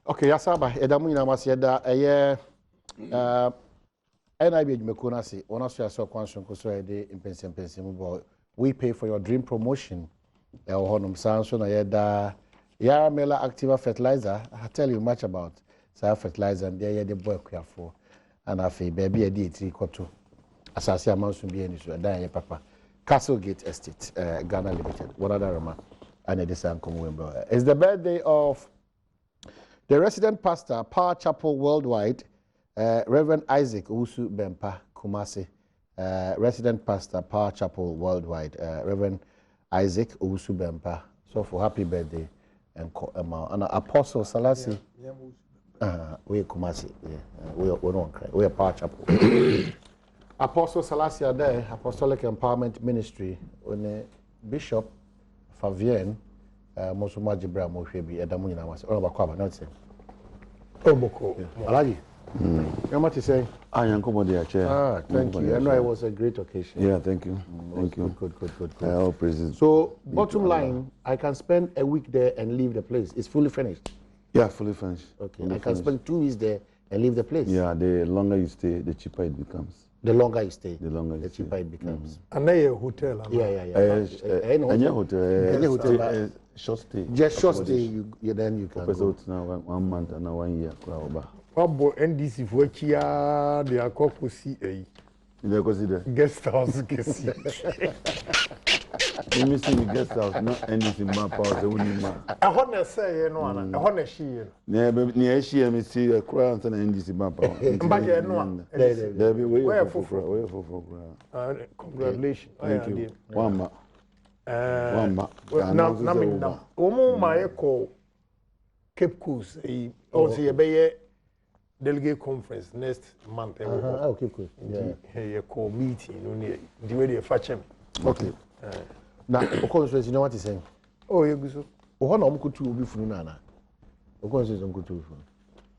Okay, Yasaba, Edamu Namasiada, NIB Mekunasi, one of your so conscious in Mpensenpensenmu. We pay for your dream promotion. Honum Sanson, Yaramela Activa Fertilizer. I tell you much about Sire Fertilizer and there the boy for. And I feel baby a D3 Koto. Assassin Mansun be any so die papa. Castlegate Estate, Ghana Limited. What other Roma? And it is Uncle. It's the birthday of the resident pastor, Power Chapel Worldwide, Reverend Isaac Usu Bempa Kumasi, resident pastor, Power Chapel Worldwide, Reverend Isaac Usu Bempa. So for happy birthday and Apostle Salasi. We Kumasi, we don't cry. We are Power Chapel. Apostle Salasi are there, Apostolic Empowerment Ministry, when Bishop Favienne. Mosuma Jibra Moshebi, Adamu Namas, or Bakwaba, not saying. Oh, Boko. Alaji. You know what to say? I am Comodia Chair. Ah, thank you. I know it was a great occasion. Yeah, thank you. Thank you. Good. All praises. So, bottom line, I can spend a week there and leave the place. It's fully finished. Yeah, fully finished. Okay. Fully I can spend 2 weeks there and leave the place. Yeah, the longer you stay, the cheaper it becomes. The longer you stay, the cheaper it becomes. And a hotel. Yeah. Any hotel. Short stay. Just short stay, then you can go. Now 1 month and 1 year. What NDC for Chia, they are called CA. You consider Guest house, you missing the guest house, not NDC map house. I want to say, no, I want to see. Near she, me see a crown and NDC map house. Where for? Congratulations. Thank you. One month. My echo Cape Coast, also a delegate conference next month. Okay, cool. Yeah, call meeting. The way they fetch him. Okay. Now, of course, you know what he's saying. Oh, you go so. Oh, no, could you be funana? Of course, it's good to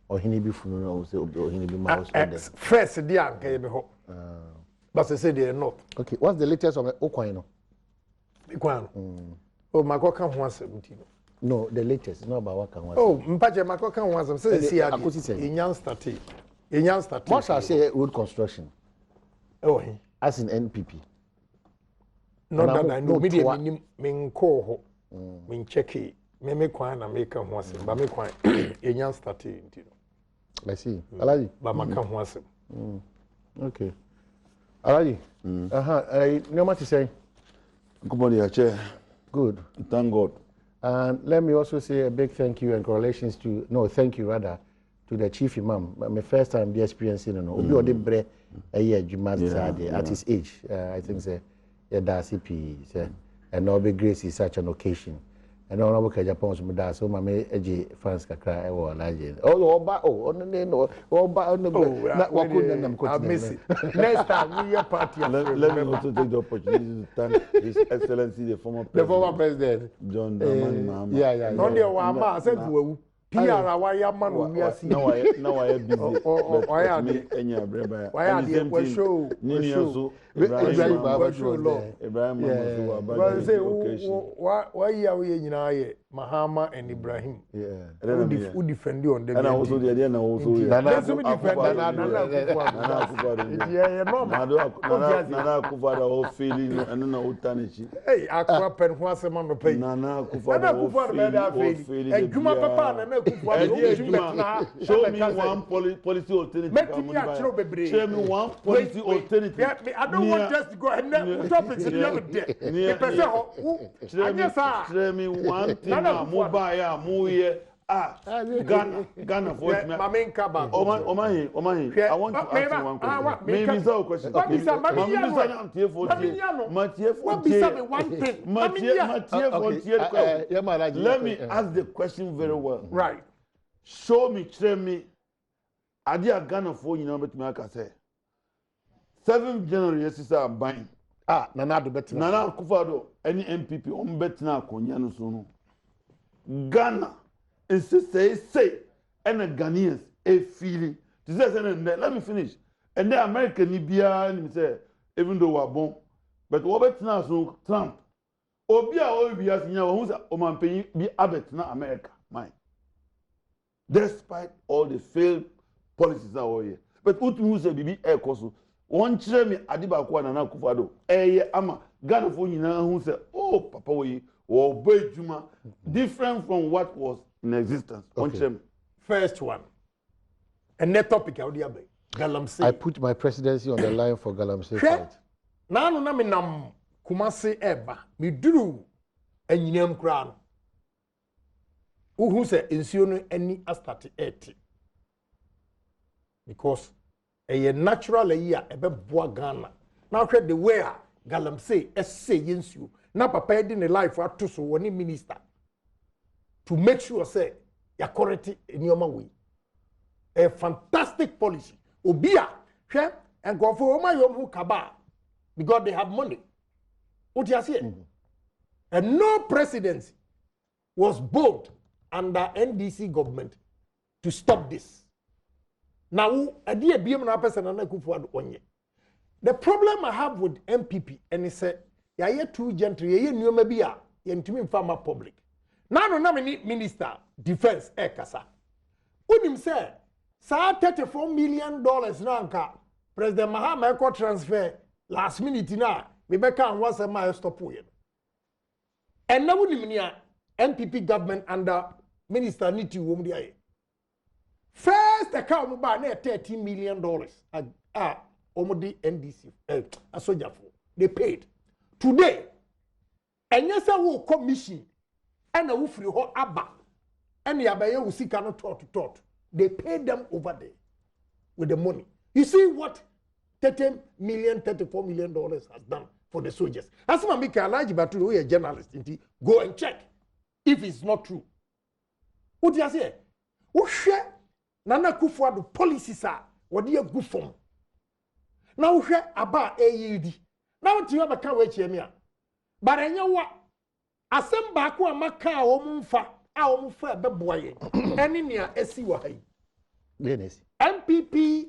or he be funana, or he be mouse. First, the uncle, but I said they are not. Okay, what's the latest of Oquino? Oh, my cock can once 17. No, the latest, not about what can once. Oh, Mpache, my cock can once. See, I could say, in young starting. What shall I say road construction? Oh, as in NPP. Not that I know, medium, mean call, mean check it, may make one and make a once, but make one in young starting. I see. Alaji, but my come once. Okay. Alaji, I know what to say. Good morning, Chair. Good. Thank God. And let me also say a big thank you and congratulations to, thank you rather, to the chief imam. My first time the experiencing, Obi Odebre, a year, at his age, I think, that's CP, and Obi Grace is such an occasion. And all over Japan's Muda, so my edgy fans can cry or large. Oh, I miss it. Next time, we are party. Let me also take the opportunity to thank His Excellency, the former President, John Dramani. Yeah. On the Wama, I said, PR, why are man? We are seeing now I am busy. Why are they? Why are they? We show. Ibrahim, why are we in Mahama and Ibrahim? Who defend you on the and also the idea now also Nana Kufada all feeling and then Utanichi. Hey, I can't pen once a month to pay. Nana Kufada feeling. And Juma Papa and show me one policy alternative. Show me one policy alternative. I don't want just to go ahead and topics in the other day. Show me one thing. Mubaya, Muye, Ghana for it. My main cabin. Omahi. I want to ask you one question. Maybe so question. Let me ask the question very well. Right. Show me. Adia Ghana for you know, but me say 7th January, yes, I'm buying. Nana do better. Nana Kufado, any MPP, better Konya no sono. Ghana, and say, and the Ghanaians, a feeling. Let me finish. And the American Libya, and say, even though we're born, but what better now, so Trump. Obia, Obia, who's a man paying be abbot, not America, mine. despite all the failed policies that were here. But what we say, bibi air koso. One chere me adiba kwa na Akufo-Addo. Ama Ghana for nyina who say, oh papa we or boy juma different from what was in existence. One chere me. First one. And that topic how dia be. Galamsey. I put my presidency on the line for Galamsey fight. Na no na me nam Kumasi eba. Me duru enyinem kra no. Who say nsuo no ani astarte 80. Because a natural year ebe boa Ghana. Now the way Galamsey say nsuo. Na papa di ne life ato so woni minister. To make sure say ya correct nyoma we. A fantastic policy. Obia, hwe enko for oma yom hu kaba because they have money. What you see? And no presidency was bold under NDC government to stop this. Now, a dear BM na person na Akufo-Addo onye. The problem I have with MPP and he said, ya ye too gentle, ye nyoma bia, ye ntimi farmer public. Now no na minister defense kasa. Unim say sa $34 million nanka President Mahama eko transfer last minute na me beka an wasa ma stop we. And now unim nia MPP government under Minister Niti wom dia. First account mo ba na $13 million omodi NDC a soldier for. They paid. Today enyesa wo commission and wo free ho aba and yabaye wo sika no tot. They paid them over there with the money. You see what $34 million has done for the soldiers. As my Mika Alaji Batulu, we are journalist, go and check if it's not true. What do you say? What share Nana Akufo-Addo policies are what you good for? Now share about AED. Now to have a car which you but I know what? Assemble a maka omunfa. Boy, any near SCY. MPP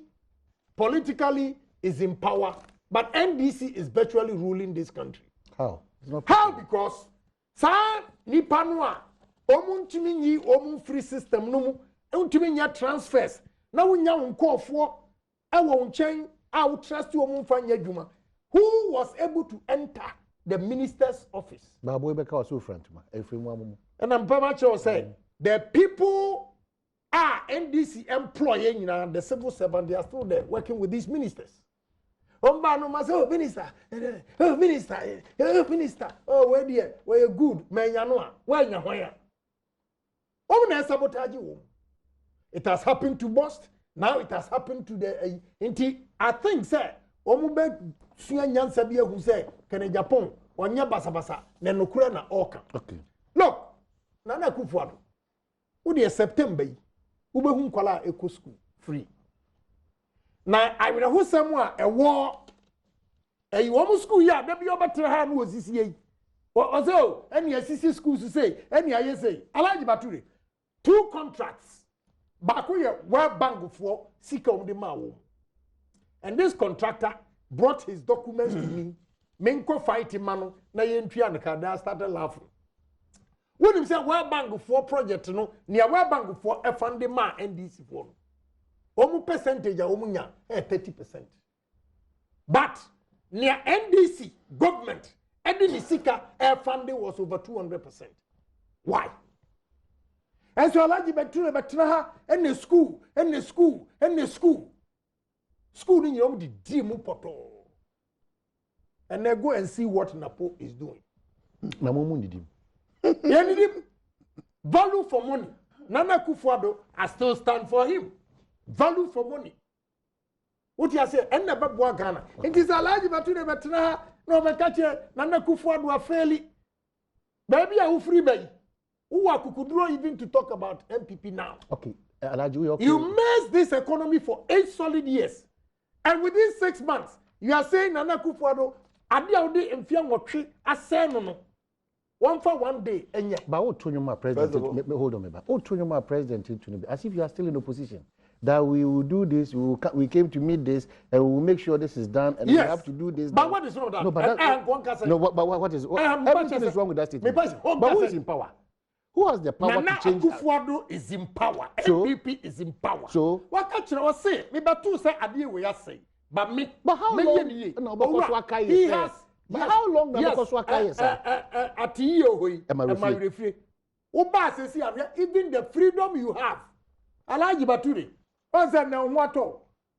politically is in power, but NDC is virtually ruling this country. How? How? Because sa nipanwa omuntimi omun free system no untimi nya transfers na wonya nkofo ewo nchen out trust omun fanya dwuma. Who was able to enter the minister's office? Baboy Beka was so friend to and I'm very much saying the people are NDC employing the civil servant, they are still there working with these ministers. Minister, minister, oh, where dear, where you good, man, where you where? It has happened to BOST, now it has happened to the I think, sir, who say, can Japan, or Basa, then Ukraine, Oka. Okay. Look. Nana Akufo-Addo. Who dey September? Who be who kwala eco school free. Na I will who somewhere a war. You almost school ya. There be over 300 was this year. Also, any assistant schools to say any I say. Alaji Bature. 2 contracts. Bakuya World Bank for Sika on the Mao. And this contractor brought his documents to me. Menko fighting mano na yentri and kada started laughing. When you say World Bank for project no, near World Bank for a funding ma NDC for. Omu percentage omunya 30%. But near NDC government, NDC funding was over 200%. Why? And so Alaji Bature Batraha and the school, School in your the dimu poto. And then go and see what Napo is doing. Value for money. Nana Akufo-Addo, I still stand for him. Value for money. What you say? And never boa Ghana. It is a large Bature Batraha. No, but catch Nana Akufo-Addo are fairly. Baby, I will free baby. Who are Kukudro even to talk about MPP now? Okay. Okay. You messed this economy for 8 solid years. And within 6 months, you are saying Nana Akufo-Addo, Adiaudi and Fiamotri, I say no. One for one day, and yet. But what told you my president? Hold on, what told you my president? As if you are still in opposition. That we will do this, we came to meet this, and we will make sure this is done, and yes. we have to do this. But what is wrong with that? No, but what is everything is wrong with that statement. But who is in power? Who has the power to change that? Akufo-Addo is in power. So? NPP is in power. So? What can I say? Me batu say adie we say. But me. But how long? No, because he has. But how long na because Wakai is? At you, Am I refree? Oba says even the freedom you have. Alaji Baturi. What's that now? What?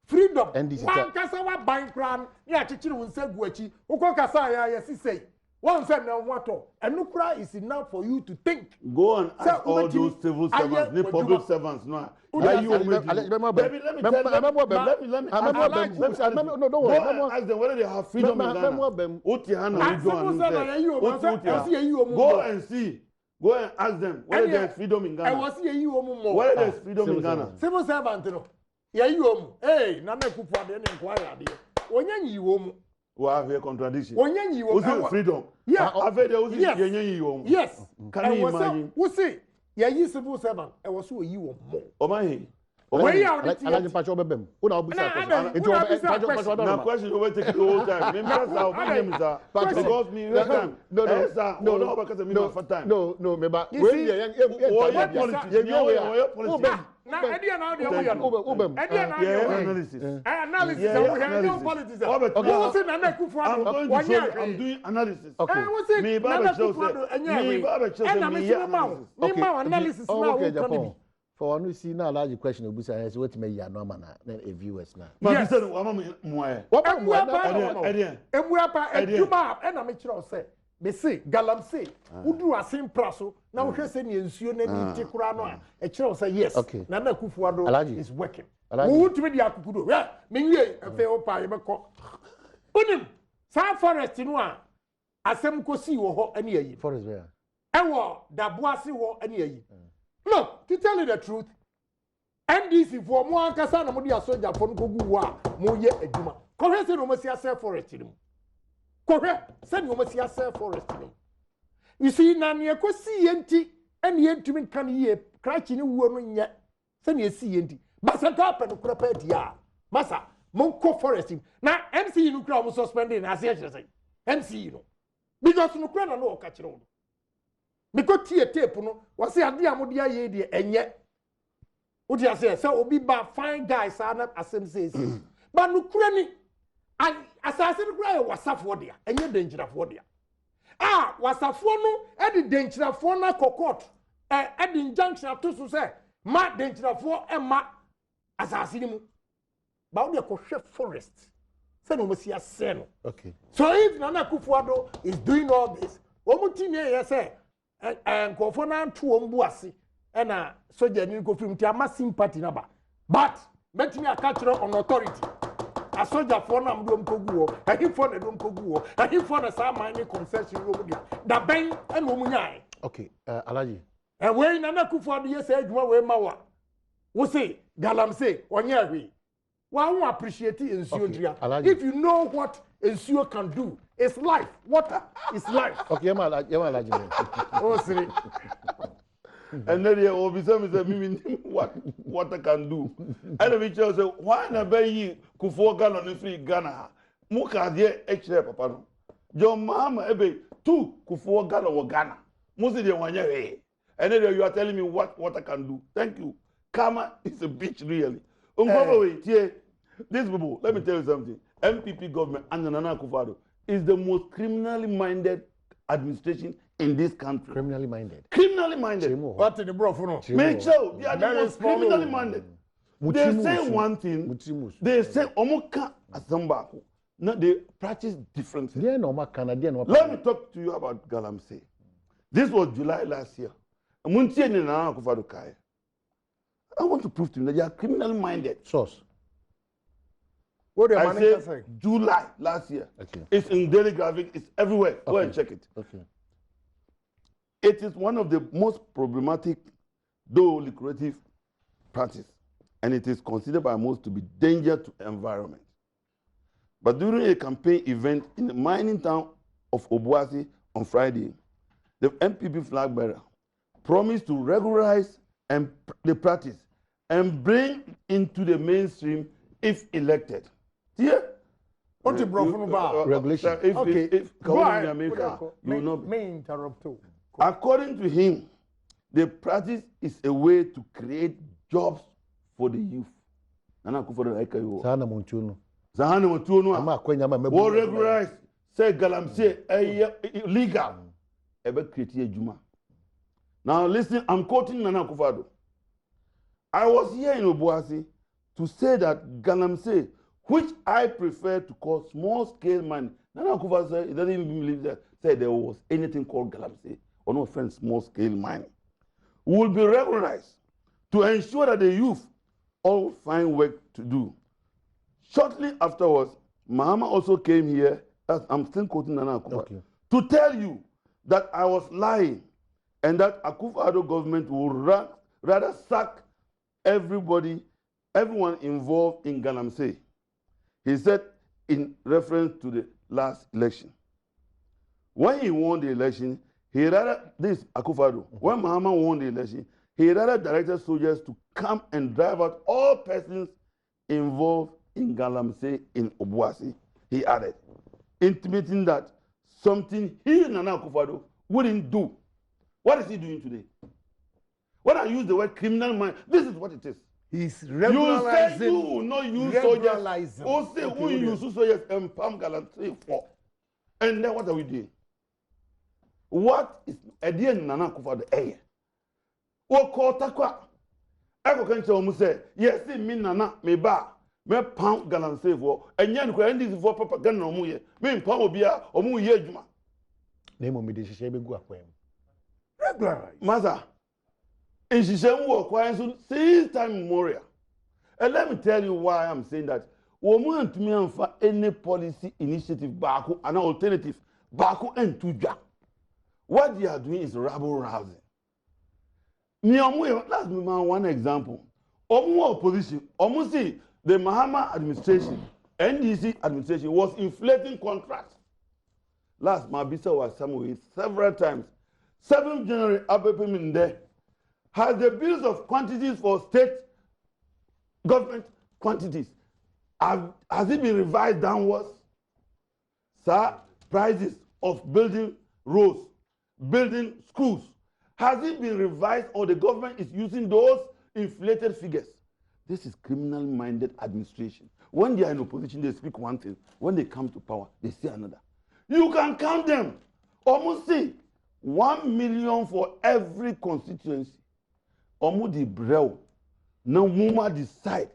Freedom. And this is one kasa wa bank crown. Ya chichiri unse guachi. Uko kasa ya yes say. One said now what? And nukra is enough for you to think. Go and ask all those civil servants, the public servants. No, let me ask them whether they have freedom in Ghana. Go and see. Go and ask them whether there is freedom in Ghana. Whether there is freedom in Ghana. Civil servant, hey, Nana Kufa, then inquire. Onye you we have a contradiction. Freedom. Yeah. Yes. Can you imagine? Who say? Yeah, you civil servant. I was so you more. Oh my. Where are the Now question over take the whole time. Because me no, I'm doing analysis. Okay. For one, we see now large question of Busa has what may you know, man, a viewers now. Yes. They say, Galam say, Udu asim praso, now we say, you need to Kurano, a child say, yes, okay, Nana Kufuado is working. Who would be the Akudo? Yeah, Minye, a fair pie, Unim, South Forest in one, Asem Kosi or any forest where? Ewa, Dabuasi or any. Look, to tell you the truth, NDC for more Kasana Modia Soja from Gugua, Moye Eduma. Correct, no Messia Forest in him. Correct, send no Messia Forest in him. You see, Nania Kosi Yenti, and yet to me can ye crouching in woman yet. Send ye see Yenti. Massa Gap and Crapet ya. Massa, Monco Forest him. Now, MC no crowd was suspended as I say. MC no. Because no crowd no catch on. Because tie tape no was say ade amodia ye de enye odi ase say obi ba fine guys ana asem says but no kura ni asase no kura ye wasafo dia enye dangerafo dia wasafo no e de dangerafo na kokot e de injunction to so say ma dangerafo e ma asase ni mu ba wo de ko hwe forest say no masi ase no. Okay, so if Nana Kufuado is doing all this omuti ne ye say and Kofona to Ombuasi and a soldier new go film Tiama sympathy number. But let me a catcher on authority. A soldier for Nam Dom Koguo, a him for the Dom Koguo, a him for the Sam mining concession room. The Bang and Womunai. Okay, Alaji. And when Nana Kufuado yes said where Mawa. We say, Galam say, on your one appreciate it in Suodria. If you know what Ensure can do, it's life. Water is life. Okay, you're my Oh, see. And then there will be some what water can do. And the picture say, why not buy you Kufo Ghana on free Ghana? Muka dear H. Papa. Your mama ebe 2 Kufo Ghana or Ghana. Musi de one year. And then you are telling me what water can do. Thank you. Kama is a beach, really. These people, let me tell you something. MPP government and Nana Akufo-Addo is the most criminally minded administration in this country. Criminally minded. Criminally minded. What in the bro for no? Make sure they are the most criminally minded. They say one thing. They say Omoka Azambako. No, they practice differently. Let me talk to you about Galamsey. This was July last year. I want to prove to you that they are criminally minded. Source. What I said July last year. Okay. It's in daily graphic. It's everywhere. Okay. Go and check it. Okay. It is one of the most problematic, though lucrative, practice, and it is considered by most to be danger to environment. But during a campaign event in the mining town of Obuasi on Friday, the MPP flag bearer promised to regularize the practice and bring into the mainstream if elected. Yeah. What you brought from about regulation? If go ahead. America, you will not. May interrupt too. According to him, the practice is a way to create jobs for the youth. Nana Akufo-Addo like you. Sana Muntuno. Zahana Muntuno. Ama kwenya ma Wo regularize say galamsey legal. Ebe create ejuma. Now listen, I'm quoting Nana Akufo-Addo. I was here in Obuasi to say that galamsey, which I prefer to call small scale mining. Nana Akufo-Addo said he doesn't even believe that said there was anything called galamsey or no offense small scale mining. Will be regularized to ensure that the youth all find work to do. Shortly afterwards, Mahama also came here, as I'm still quoting Nana Akufo-Addo, to tell you that I was lying and that Akufo-Addo government will rather sack everyone involved in galamsey. He said in reference to the last election. When he won the election, he rather, this Akufo-Addo, when Mahama won the election, he rather directed soldiers to come and drive out all persons involved in galamsey in Obuasi. He added, intimating that something he, Nana Akufo-Addo, wouldn't do. What is he doing today? When I use the word criminal mind, this is what it is. He's regularizing. You say you will not use soldiers. Or say who you use soldiers and palm galamsey for. And then what are we doing? What is Edian Nana Akufo-Addo air? What call takwa? Eko kenche omu say, yes, me Nana, me ba, me palm galamsey for, and yan ko endi for papa gan no mu ye. Me palm obia omu ye juma. Name me de shishe be gu akwem. Regularize. Maza. In Shishem work, since time immemorial. And let me tell you why I'm saying that. We want to me for any policy initiative, Baku, an alternative, Baku and Tuja. What they are doing is rabble rousing. Let's give one example. Omu opposition, Omu see the Mahama administration, NDC administration was inflating contracts. Last Mabisa was somewhere several times. 7th January, Abepim there. Has the bills of quantities for state government quantities, has it been revised downwards? Sir, prices of building roads, building schools, has it been revised or the government is using those inflated figures? This is criminal-minded administration. When they are in opposition, they speak one thing. When they come to power, they say another. You can count them. Almost see 1 million for every constituency. Omudi brew. Now Muma decide.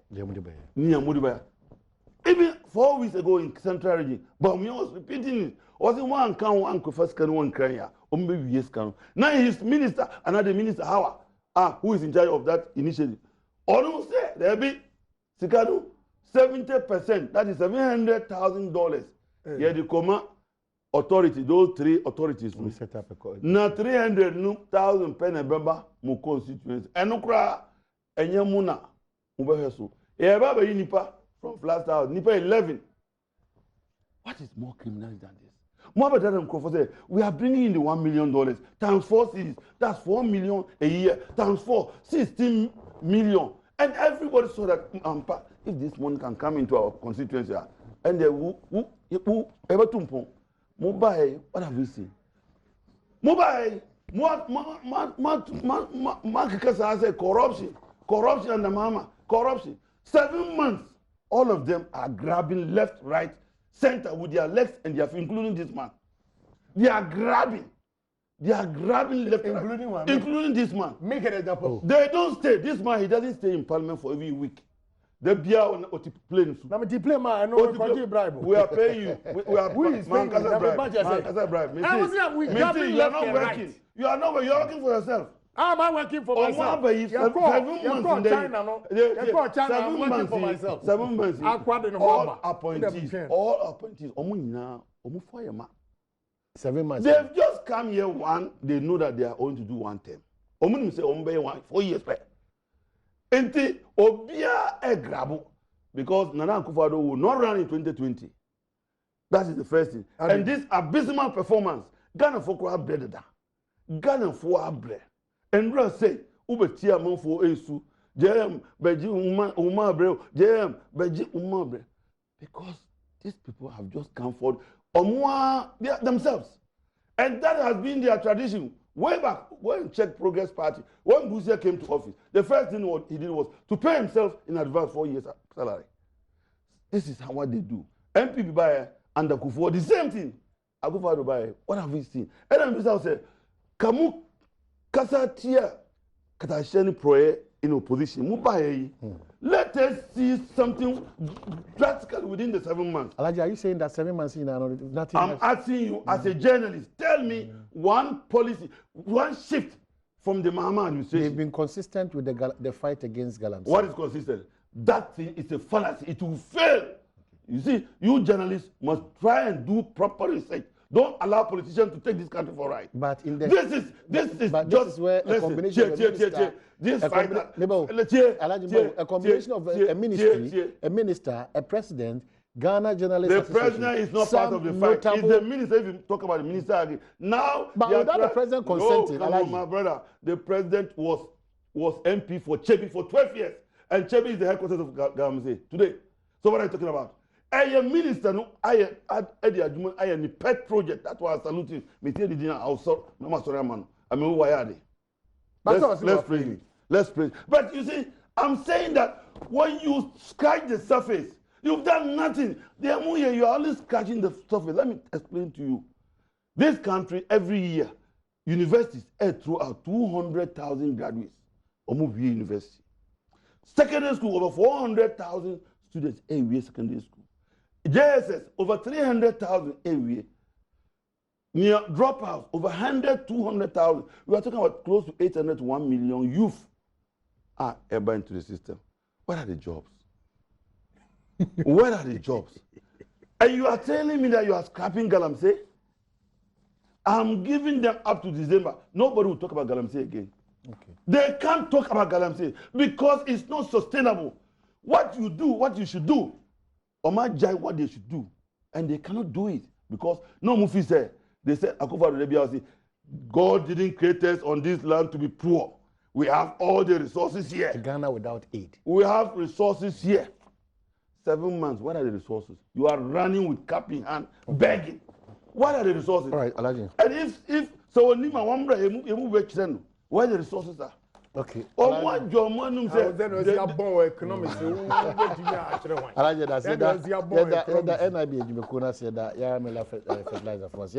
Even 4 weeks ago in Central Region, but me was repeating it. Was it one count, one first can one cry? Yes, can. Now his minister, another minister, who is in charge of that initiative. Almost say there be Sikadu 70%. That is $700,000. Yeah, the Coma authority, those 3 authorities. We set up a na 300,000 pen ebeba mu constituency enukra enyemuna ubeheso e baba nipa from last house nipa 11. What is more criminal than this? More better than Crawford said, we are bringing in the $1 million times 4 cities, that's 4 million a year, times 4, 16 million. And everybody saw that if this money can come into our constituency, and they ever tumpo mobile, what have we seen? Mobile, Mark said corruption and the mama, corruption. 7 months, all of them are grabbing left, right, center with their legs and their feet, including this man. They are grabbing left, including right, including this man. Make an example. They don't stay. This man, he doesn't stay in parliament for every week. They be out on plane. Now, me play man, I know we bribe. We are paying you. We are Who is paying you? Mankasa bribe. You are not working. You are not working. You are working for yourself. How am I working for myself? 7 months. China, no. You call China, I'm working for myself. 7 months. All appointees. Omu fire man. 7 months. They've just come here they know that they are going to do 1 term. Omu say Ombe 4 years back. Enti obia grabo because Nana Akufo-Addo will not run in 2020. That is the first thing. And this abysmal performance, Ghana for have bread da. Ghana for bread. And Bra say, ube chairman for Esu, JM, Beji Umabre, JM, Beji Umabre. Because these people have just come forward themselves. And that has been their tradition. Way back when Czech Progress Party, when Buzia came to office, the first thing what he did was to pay himself in advance 4 years salary. This is what they do. MPP buy under Kufuor, the same thing. Akufo-Addo buy. What have we seen? And then Mr. say, "Kamu kasa tia katasheni proye in opposition. Mu buy. Let us see something practical within the 7 months." Alaji, are you saying that 7 months in and nothing? I'm asking you as a journalist, tell me one policy, one shift from the Mahama administration. They've been consistent with the fight against Galamsey. What is consistent? That thing is a fallacy. It will fail. You see, you journalists must try and do proper research. Don't allow politicians to take this country for right. But in the this is but just this is where a combination of a minister, a combination of a ministry, a minister, a president, Ghana Journalists The president is not part of the fight. It's the minister. If you talk about the minister again, now. But without the president consenting, no, come on, my brother. The president was MP for Chebi for 12 years, and Chebi is the headquarters of Galamsey today. So what are you talking about? I am minister. No, I am pet project. That's why I salute you. Let's pray. But you see, I'm saying that when you scratch the surface, you've done nothing. You are only scratching the surface. Let me explain to you. This country, every year, universities throw out 200,000 graduates. Almost university. Secondary school, over 400,000 students every secondary school. JSS, over 300,000 every near dropouts, over 100, 200,000. We are talking about close to 800 to 1 million youth are ever into the system. What are the jobs? What are the jobs? And you are telling me that you are scrapping Galamsey? I'm giving them up to December. Nobody will talk about Galamsey again. Okay. They can't talk about Galamsey because it's not sustainable. What you do, what you should do, Omajai what they should do, and they cannot do it because no Mufi said, they said, Akufo-Addo, God didn't create us on this land to be poor. We have all the resources here. Ghana without aid. We have resources here. 7 months, what are the resources? You are running with cap in hand, begging. What are the resources? All right, Alaji. And if so, Nima Wambra, you move where the resources are. Okay. What your money said? Economics. Alaji, that's it. The NIB Jimekuna said that Yaramela fertilizer for us.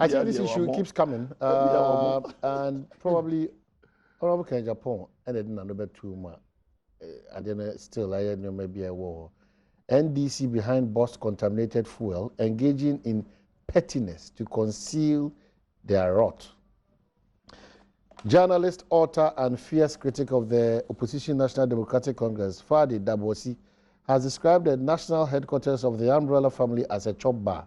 I think this issue keeps coming, and probably Honorable Ken Japan ended in number 2 months. I don't still I know maybe a war. NDC behind BOST contaminated fuel, engaging in pettiness to conceal their rot. Journalist, author, and fierce critic of the opposition National Democratic Congress, Fadi Dabosi, has described the national headquarters of the Umbrella family as a chop bar.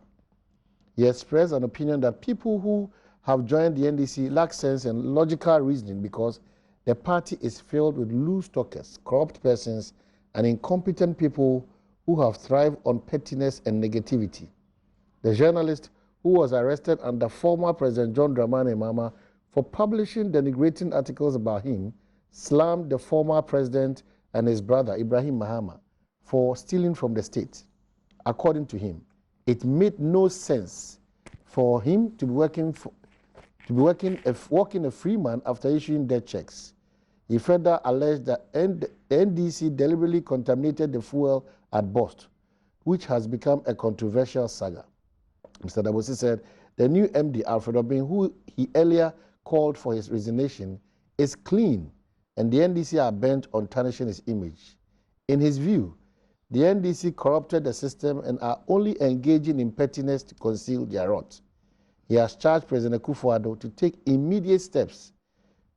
He expressed an opinion that people who have joined the NDC lack sense and logical reasoning because the party is filled with loose talkers, corrupt persons, and incompetent people who have thrived on pettiness and negativity. The journalist, who was arrested under former President John Dramani Mahama for publishing denigrating articles about him, slammed the former president and his brother Ibrahim Mahama for stealing from the state. According to him, it made no sense for him to be working a free man after issuing death checks. He further alleged that the NDC deliberately contaminated the fuel at BOST, which has become a controversial saga. Mr. Dabosi said the new MD, Alfred Obin, who he earlier called for his resignation, is clean, and the NDC are bent on tarnishing his image. In his view, the NDC corrupted the system and are only engaging in pettiness to conceal their rot. He has charged President Akufo-Addo to take immediate steps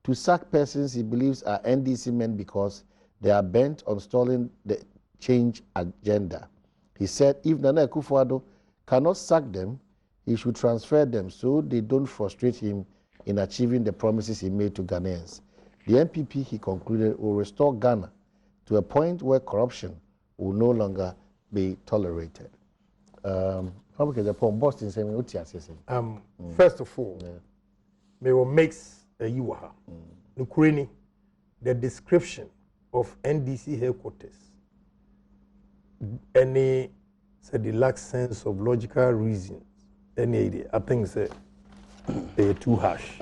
to sack persons he believes are NDC men because they are bent on stalling the change agenda. He said if Nana Akufo-Addo cannot sack them, he should transfer them so they don't frustrate him in achieving the promises he made to Ghanaians. The NPP, he concluded, will restore Ghana to a point where corruption will no longer be tolerated. First of all, may we mix a Yuaha. Nukureni, the description of NDC headquarters, the lack sense of logical reasons, any idea, I think, say, too harsh.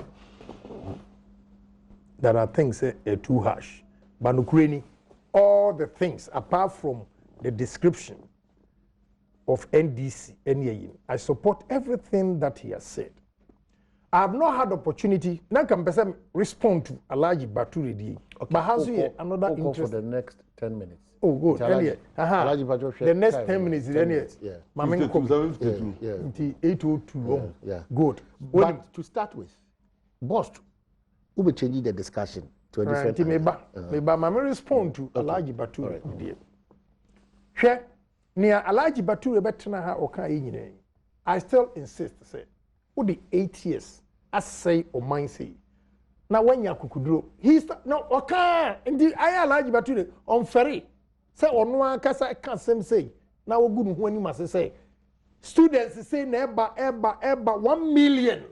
There are things too harsh. But Ukraine, all the things apart from the description of NDC, I support everything that he has said. I have not had opportunity. Now can person respond to Alaji Baturi. Okay. But how's another interest for the next 10 minutes? Oh, good. The next 10 minutes. Yeah. Mama, 8:02. Yeah. Good. But to start with, BOST, who will change the discussion to a different maybe Mama respond to Alaji Baturi. Share near Alaji Baturi betena ha oka yinyine. I still insist to say, who the 8 years, as say or mine say. Now when you kukudro, he's no oka indeed I Alaji Baturi on ferry. Say on one kasa I can't say. Now good when you must say. Students say never 1 million.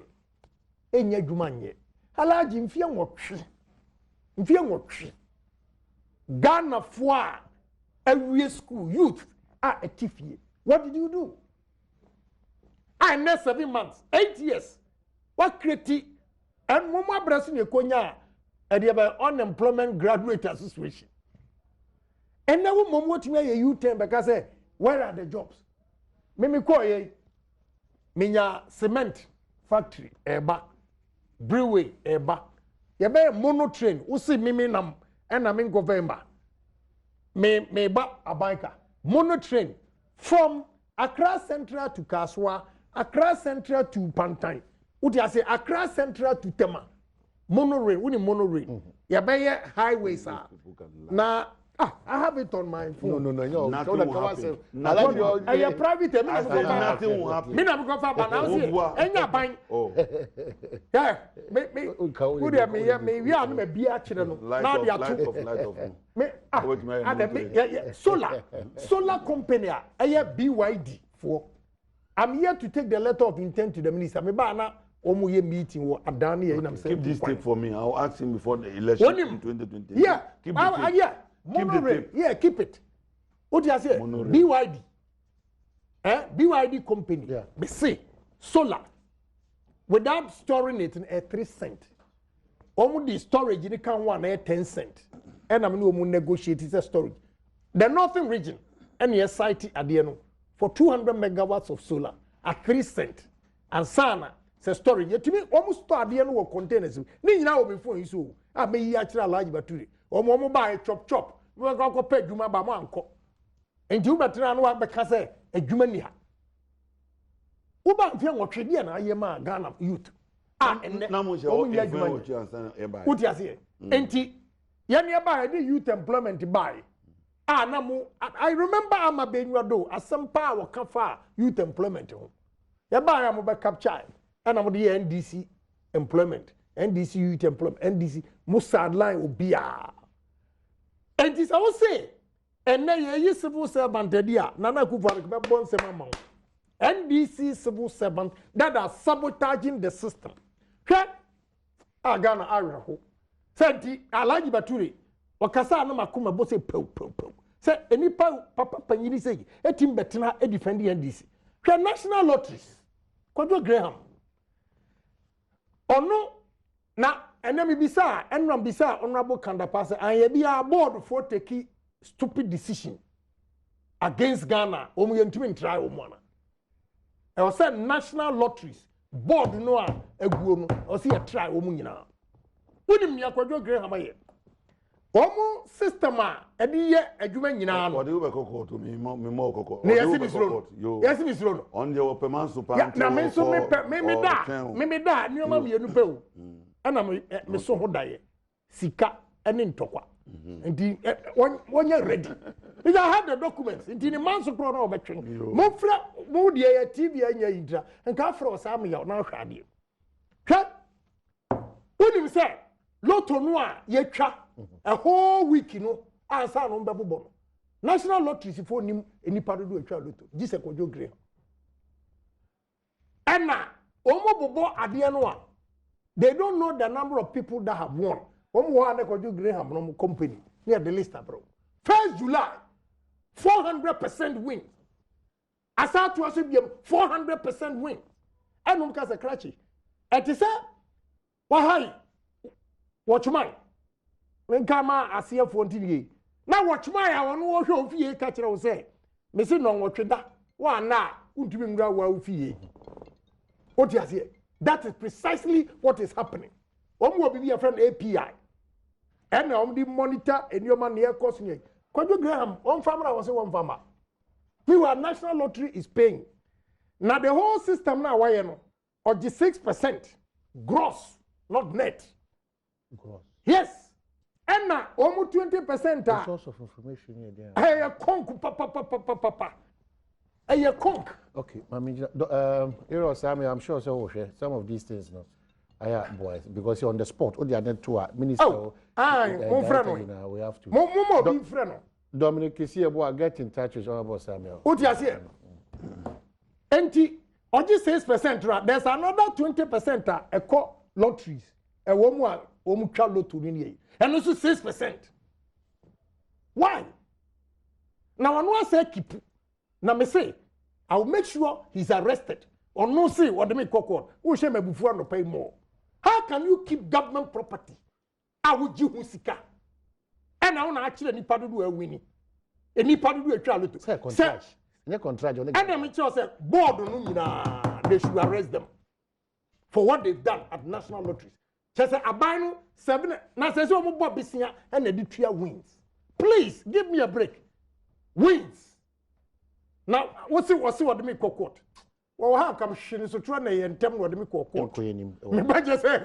Enye jumanye. Alaji mfia ngotwe. Ghana for every school youth are a tifie. What did you do? I next 7 months, 8 years. What created and Mama Brasin Konya at the unemployment graduate association. And now Mom what me a U-turn because where are the jobs? Mimi call Minya cement factory eba brewery eba. Yabe mono train usi mimi nam and I mean Govemba. Me ba abanka mono train from Accra Central to Kaswa, Accra Central to Pantai. Uti I say Accra Central to Tema. Monorail, uni monorail. Yabe highways are. Na I have it on my phone. No. Nothing will happen. Nothing private. Nothing will happen. Me na go fa ba na say enya ban. Oh. Yeah, me we are no be a kire no. Now they are solar company BYD for. I'm here to take the letter of intent to the minister. Me ba na omo meeting wo adani here na say keep this tape for me. I'll ask him before the election in 2020. Yeah. Keep the tape. Yeah. Monorail, yeah, keep it. What do you say? BYD. BYD company. Yeah. They say solar. Without storing it in a 3 cent. Almost the storage in the can one 10 cent. And I'm going to negotiate a storage. The northern region, and your site at the end for 200 megawatts of solar at 3 cent. And Sana says storage. Yet to me, almost start the end of containers. Ni now before you so. I may actually large battery. Omo buy chop. We go pay dwuma ba mo anko. Enti u betena no abeka say adwuma ni ha. U ba mfia nwotwede na aye ma Ghana youth. Enne na mo je o influence e buy. Uti ase. Enti ye ne ba the youth employment buy. Na mo I remember ama benwa do asempa wo kafa youth employment ho. Ye ba ya mo be capture na mo the NDC employment. NDC youth employment, NDC Musad line obia. And this I will say, and now you civil servant dia, Nana Kuvar born sema NDC civil servant that are sabotaging the system. Ghana area ho. Senti Alaji Baturi, wakasa no makuma bo say pew. Say any papa panyini say, etim betena e defend the NDC. National lotteries. Kwadwo Graham. Ono na enemi bisa enram bisa honorable Kandapase and ye bia board for take stupid decision against Ghana omu yentumi try omwana e was said national lotteries board no a eguo no o se ye try omu nyina wonim ya Kwadwo Graham aye omu system a e di ye adwuma nyina no ode ube kokko to me mo kokko ne yesi bisro no on the open man super na me so me da ni o ma me nu pe o ana me so ho daye sika ene ntokwa nti wonye ready if I have the documents nti ni man so pro na obetwe mo fra mo de ya TV anya yidra nka afra o sa me ya na hwa de hwa onim say lotto no a ye twa a whole week no ansa no mbebo no national lottery sifo nim enipa do atwa lotto gise Kwadwo Graham ana omo bobo ade no a they don't know the number of people that have won. Kwadwo Graham no company near the list, bro. 1st July, 400% win. Asatu also be 400% win. And Mkasa Krachi. Eti say wahai watchman nkama asiefo ntinie na watchman a wono wo hwe ofie ka kire wo say me se no wotweda wa na untumi ngura wa ofie oti ase that is precisely what is happening omo obi be friend API and na di monitor enioma na e cost nye Kwadwo Graham on famra was one farmer we were national lottery is paying now the whole system now why no or the 6% gross not net Gross. yes and now almost 20% The source of information here there. hey a conk papa hey a conk Okay, I'm sure so some of these things no. Boys, because you're on the spot. All the other two are minister. Oh, my friend. We have to. More be friend. Dominic Kisiebo, get in touch with Honorable Samuel. What you say? Enti, on this 6%, there's another 20% a co lotteries. A woman child lottery, and also 6%. Why? Now, I want to say keep. Now, me say, I'll make sure he's arrested. Or no say what they make court. Who shall me before no pay more? How can you keep government property? I would you husika. And I want to actually any part do a winning. Any part do a child to say contract. Contract. And I'm sure say board no they should arrest them for what they've done at national lotteries. Just say abano 7 na say so mo bob bisia and the tria wins. Please give me a break. Wins. Now what they make court? Well, how come she is try na yentem no de me kɔ court me ba je say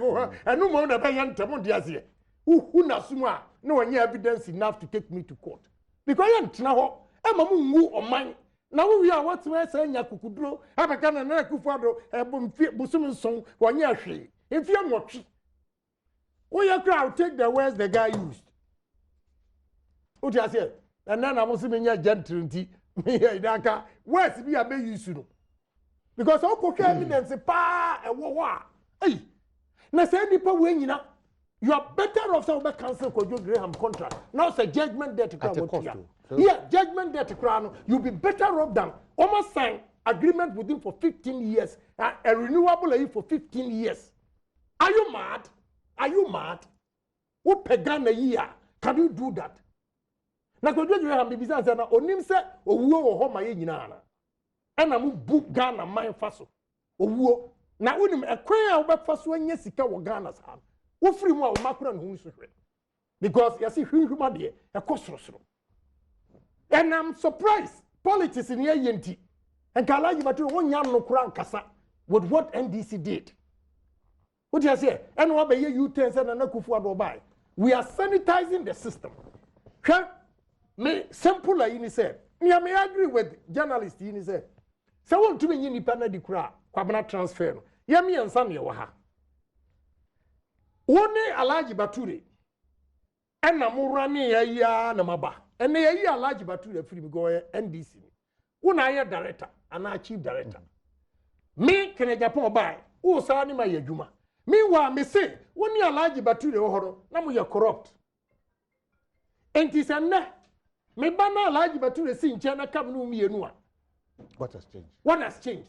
anu mo na ba yentem de ase who na sumu a na wanya evidence enough to take me to court because yentena ho e ma mu ngu oman na wo wi a what me say nya kukuduro abeka na kufuado busum nson wanya hwe if you nwotwe wo ya crowd take the words the guy used what you say and then am so me nya gentle nti me idaka words bi abe use no because all could evidence pa e wo ho hey na say nipa we nyina you are better off to cancel Kwadwo Graham contract now say judgment debt to crown yeah judgment debt to crown you be better off than almost sign agreement with him for 15 years a renewable for 15 years are you mad who pagan a year can you do that na Kwadwo Graham be bizarre na onim se owuo wo ho ma ye nyina na ena mu bu Ghana man faso owuo na unim ekwan a wo be faso anya sika wo Ghana sa wo free mu a wo makura no hu sohwe because you see hwehwuma de e kosrosro and I'm surprised politics in here yenti and Kalaji Batu won yam no kura nkasa with what NDC did what you say and what be you turn say na kufu ado buy we are sanitizing the system me simple like you said me agree with journalists you said so won to me nipa na di kura kwabena transfer no ya me yansa ne wo ha woni Alhaji Bature enna murani ya na maba enne ya Alhaji Bature free go NDC wona ya director ana chief director me kene Japan buy wo sa ni ma yadwuma me wa me say woni Alhaji Bature wo horo na mo ye corrupt enti se na me ba na Alhaji Bature si nche na kam no mienu a what has changed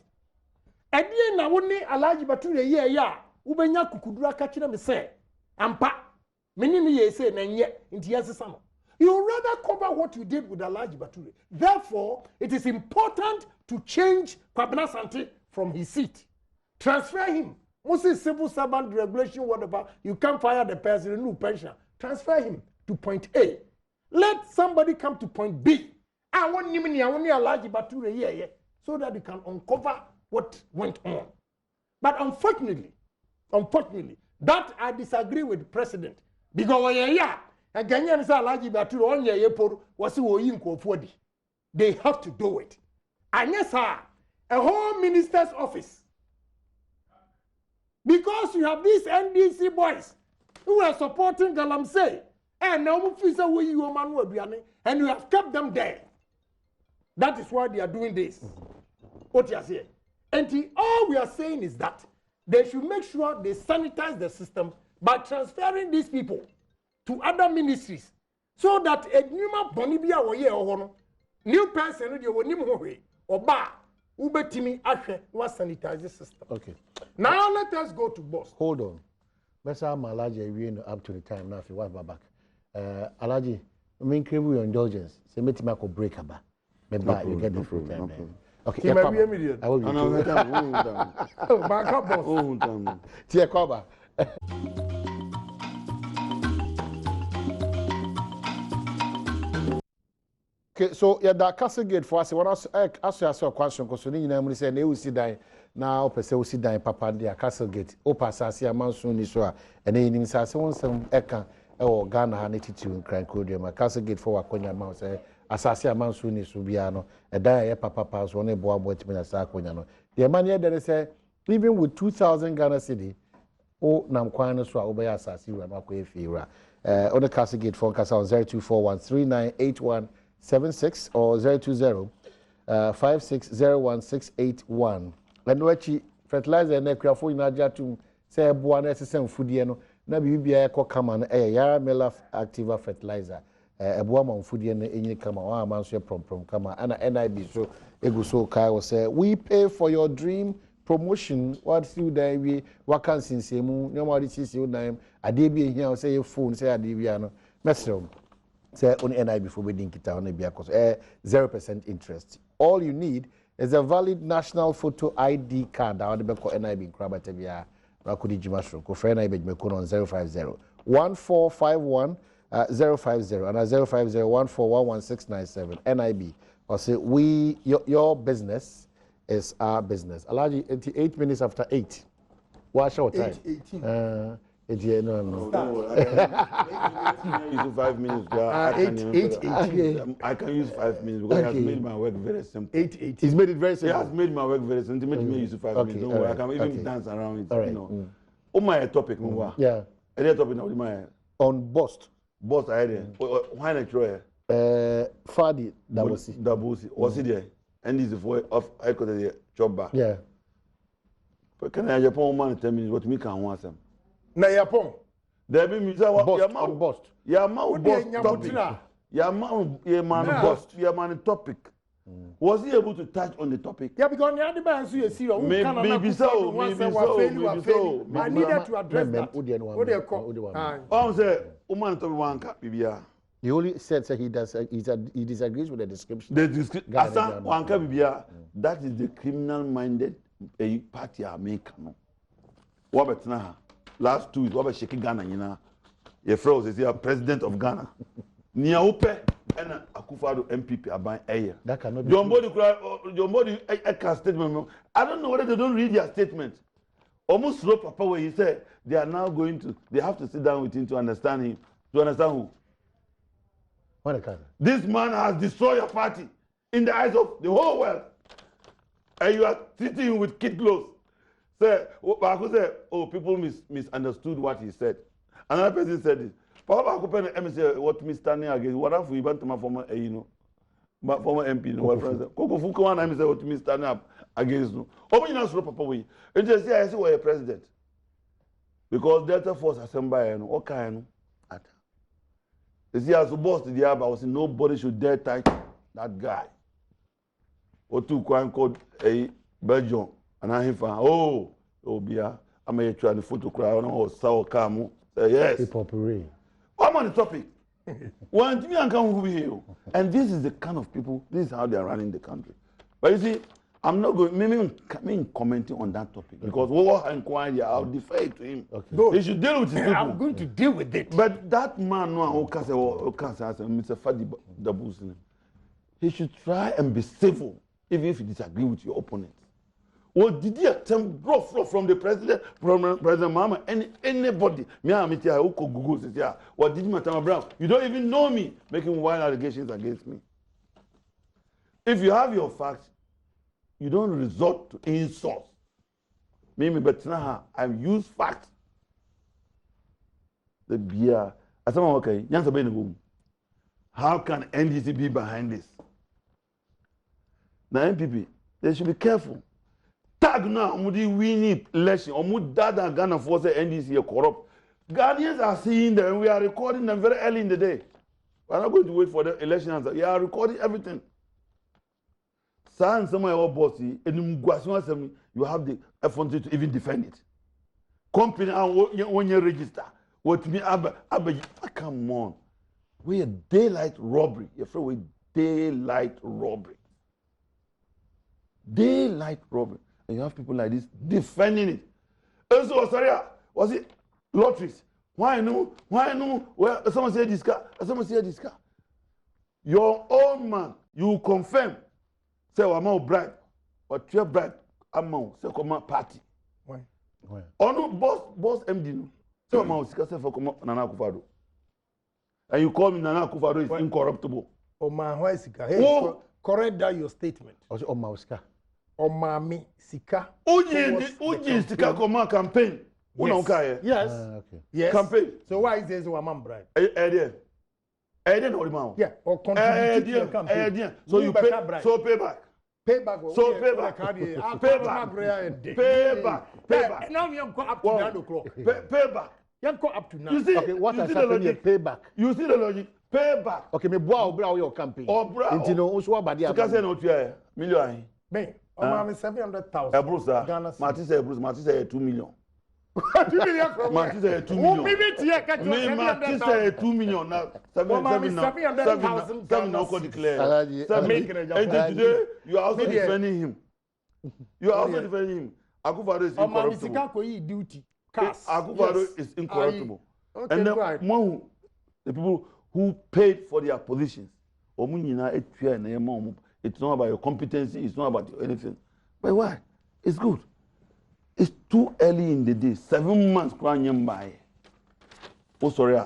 edie na woni Alhaji Bature ye ya ubenya kukudura ka kire me say ampa meni me ye say na nye nti yesesa no you rather cover what you did with Alhaji Bature therefore it is important to change Kwabena Sante from his seat transfer him Moses civil servant regulation whatever you can't fire the person new pension transfer him to point A let somebody come to point B I want him ni Alhaji Bature here so that they can uncover what went on but unfortunately that I disagree with the president because when you a Ghanaian say Alhaji Bature on ye poru wasi wo yi nkofodi they have to do it and yes sir a whole minister's office because you have these NDC boys who are supporting Galamsey and now officer we you man aduane and you have kept them there that is why they are doing this what you say and all we are saying is that they should make sure they sanitize the system by transferring these people to other ministries so that a new bonibia wo ye oho new person no de wonim ho hwe oba ubetimi ahwe wa sanitize the system okay Now let us go to BOST. Hold on. Mesa Malaji, we up to the time now. If you want back, Alaji, me crave your indulgence. Say me timako break aba. Me buy you get the full time. Okay. He might be immediate. I will be. Back up, BOST. Tia Koba. Okay, so yeah, that castle gate for us. When I saw a question, because you know, say they will see that now. Person will see that Papa there castle gate. Opa sasi a monsoon is so, and then in sasi one some eka or Ghana and attitude crying codium. Castle gate for Wakonya mouse. Asasi a monsoon is subiano. A die Papa pass one a boy boy to me as Sakonya. The man here that say even with 2,000 Ghana cedi, oh nam kwana so obey asasi we mako efira. On the castle gate phone casa on 0241398176 or 020 5601 and wachi fertilizer na krafo ina jatum say boa na sesem fudie no na bibia e kama na ya mela activa fertilizer eboa man fudie na enyi kama wa amanso prom kama ana NIB so egu so kai wo say we pay for your dream promotion what still there we vacancy nsemu no ma di sisi udan ade bi ehia say your phone say ade bia no mesrem say on NIB for wedding kita on bia cause 0% interest. All you need is a valid national photo ID card that be call NIB kraba tebia rakudi jimasro ko friend NIB me ko on 050 1451 050 and 050 14111697 NIB or say we your business is our business. Alaji 8 minutes after 8. What's your time? 8:18. No. Use 5 minutes. I can use 5 minutes because it has made my work very simple. 8:18. He's made it very simple. It has made my work very simple. Make me use 5 minutes. Don't worry. I can even dance around it. All right. You know. Oh my topic, Yeah. Any topic now? My On BOST. boss I there. Why not try? Fadi Dabosi. Was it there? And this is for of I could the job back. Yeah. But can I Japan man 10 minutes? What me can want some? Na Yapon. There be music. BOST on BOST. Yeah, man. Boss topic. Yeah, man. Yeah, man. Boss. Yeah, man. Topic. Was he able to touch on the topic? Yeah, because the other man see you Maybe so. I needed to address that. I'm say, woman to one cap bibia. He only said he disagrees with the description. The description. Asan one cap bibia. That is the criminal-minded party American. What about now? Last 2 weeks, what about shaking Ghana? You know, your friend is the president of Ghana. Nia Upe and Akufo-Addo MPP are buying air. That cannot be. John Body statement. I don't know whether they don't read their statement. Almost slow Papa where he said they are now going to. They have to sit down with him to understand him. To understand who? This man has destroyed your party in the eyes of the whole world, and you are treating him with kid gloves. Say, oh, people misunderstood what he said. Another person said this. Papa Akupen say what me standing against. What if we want to my former, former MP, what president? Koko Fuku one time say what me standing up against. No, oh, you know, Papa we. And just say I say we're a president because Delta Force Assembly and all kind. You see, as a boss to the other, I was saying nobody should dare touch that guy. Or two crime called a Belgium. And I hear oh, Bia, I'm a trying to photo crowd or sour camu. Say yes. I'm on the topic. One thing I come here. And this is the kind of people, this is how they are running the country. But you see, I'm not going, maybe commenting on that topic. Because what inquiry, I'll defer it to him. Okay. He should deal with his people. I'm going to deal with it. But that man, Mr. Fadi Dabusi, he should try and be civil, even if he disagree with your opponent. What did he attempt from the president, from President Mama, anybody? Me, I'm here, who could Google this here? What did Matama Brown? You don't even know me, making wild allegations against me. If you have your facts, you don't resort to insults. Mimi Betnaha, I've used facts. The beer. I said, okay, how can NDC be behind this? Now, MPP, they should be careful. Tag now, we need election. Dada Ghana force NDC are corrupt. Ghanaians are seeing them. We are recording them very early in the day. We're not going to wait for the election. We are recording everything. San somewhere our bossy, and you have the effrontery to even defend it. Company when you register, what me come on. We a daylight robbery. You're afraid with daylight robbery. Daylight robbery. And you have people like this defending it. And so, sorry, was it lotteries? Why no? Well, someone said this car. Your own man, you confirm. Say, I'm out bribe. Or 12 bribe amount. Say, come on, party. Why? Oh no, boss MD no. Say, I'm out. Say, for come on, Nana Akufo-Addo. And you call me Nana Akufo-Addo is incorruptible. Oma, why Sika? Hey, correct that your statement. Also, Oma Sika. Oma mi Sika. Uji Sika come campaign. Yes. Okay. Yes. Campaign. So why is there a man bribe? Eden or the man. Yeah. Or contribute to your campaign. So you pay. So pay back. Payback. So payback. Payback. Now we go up to 9 o'clock. Payback. You go up to 9. You see, Okay, what you has see the happened here? logic? Payback. You see the logic? Payback. Okay, me boa obra your campaign. Obra. Intino unso abadi Sika say no tua million. Me. Oma mi 700,000. Ebrusa. Martin say 2 million. 2 million from Martin say 2 million. Me Martin say 2 million now. 700,000 now go declare. And today you are also defending him. You are also defending him. Akufo-Addo is incorruptible. Duty. Akufo-Addo is incorruptible. Okay, And right. the people who paid for their positions, it's not about your competency, it's not about anything. But why? It's good. It's too early in the day. 7 months crying by. Oh, sorry.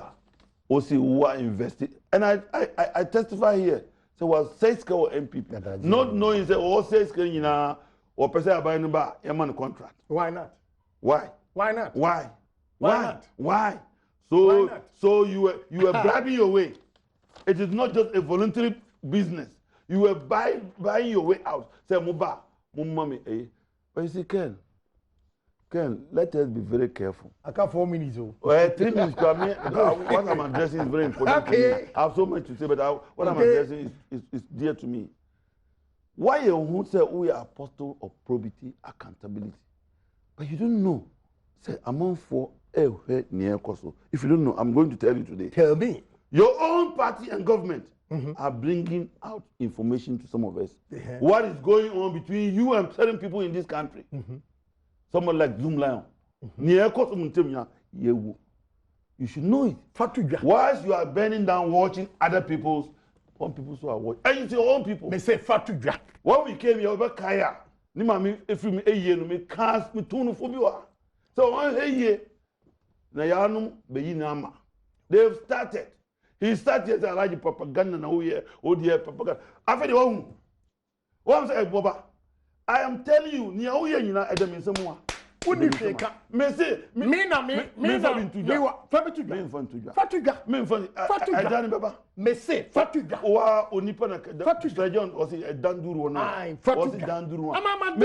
Oh, see who are invested. And I testify here. So, was 6 or MPP. Not knowing, say, oh, 6 or person are buying a contract. Why not? Why? Why not? Why? Why not? Why? Why not? So you were bribing your way. It is not just a voluntary business. You were buying your way out. Say, Muba, Mummy, eh? But you see, Ken, let us be very careful. I got 4 minutes. 3 minutes. What I'm addressing is very important. Okay. To me. I have so much to say, but what I'm addressing is dear to me. Why you who say we are apostle of probity, accountability, but you don't know. Say among for near Koso. If you don't know, I'm going to tell you today. Tell me. Your own party and government are bringing out information to some of us. What is going on between you and certain people in this country? Someone like Zoom Lion. Near Koso Muntemia, you should know it. Whilst you are burning down watching other people's. One people who are watching. And it's your own people. Me say Fatuja. When we came here, over Kaya, ni mami if me a year no me cast me tunu phobia. So one year, na yanum beyi nama. They've started. He started a large propaganda na here. Oh dear propaganda. After the one, what I'm saying, Boba, I am telling you, ni oh here ni na Adom Mpensenpensenmu. What do you think? Me say me say Fatuga. Wa onipa na Fatuga John was a danduru na. Was danduru. I'm